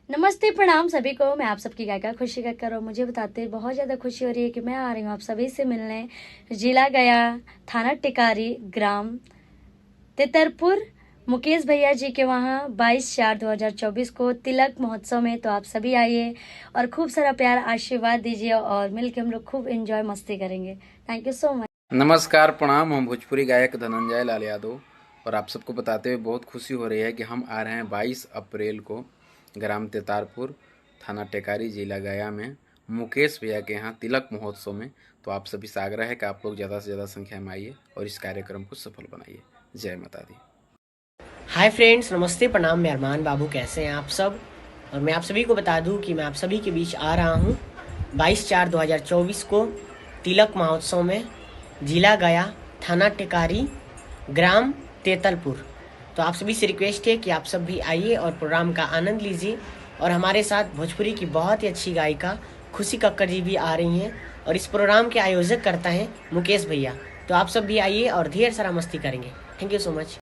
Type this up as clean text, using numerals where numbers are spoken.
नमस्ते प्रणाम सभी को। मैं आप सबकी गायिका खुशी कक्कर और मुझे बताते हुए बहुत ज़्यादा खुशी हो रही है कि मैं आ रही हूँ आप सभी से मिलने जिला गया, थाना टिकारी, ग्राम तितरपुर, मुकेश भैया जी के वहाँ 22/4/2024 को तिलक महोत्सव में। तो आप सभी आइए और खूब सारा प्यार आशीर्वाद दीजिए और मिलकर हम लोग खूब एंजॉय मस्ती करेंगे। Thank you so much. नमस्कार प्रणाम। हम भोजपुरी गायक धनंजय लाल यादव और आप सबको बताते हुए बहुत खुशी हो रही है कि हम आ रहे हैं 22 अप्रैल को ग्राम तेतारपुर, थाना टेकारी, जिला गया में मुकेश भैया के यहाँ तिलक महोत्सव में। तो आप सभी से आग्रह है कि आप लोग ज़्यादा से ज़्यादा संख्या में आइए और इस कार्यक्रम को सफल बनाइए। जय माता दी। हाय फ्रेंड्स, नमस्ते प्रणाम। मैं अरमान बाबू, कैसे हैं आप सब। और मैं आप सभी को बता दूं कि मैं आप सभी के बीच आ रहा हूं 22/4/2024 को तिलक महोत्सव में, जिला गया, थाना टिकारी, ग्राम तेतलपुर। तो आप सभी से रिक्वेस्ट है कि आप सब भी आइए और प्रोग्राम का आनंद लीजिए। और हमारे साथ भोजपुरी की बहुत ही अच्छी गायिका खुशी कक्कर जी भी आ रही हैं और इस प्रोग्राम के आयोजक करता है मुकेश भैया। तो आप सब भी आइए और ढेर सारा मस्ती करेंगे। Thank you so much.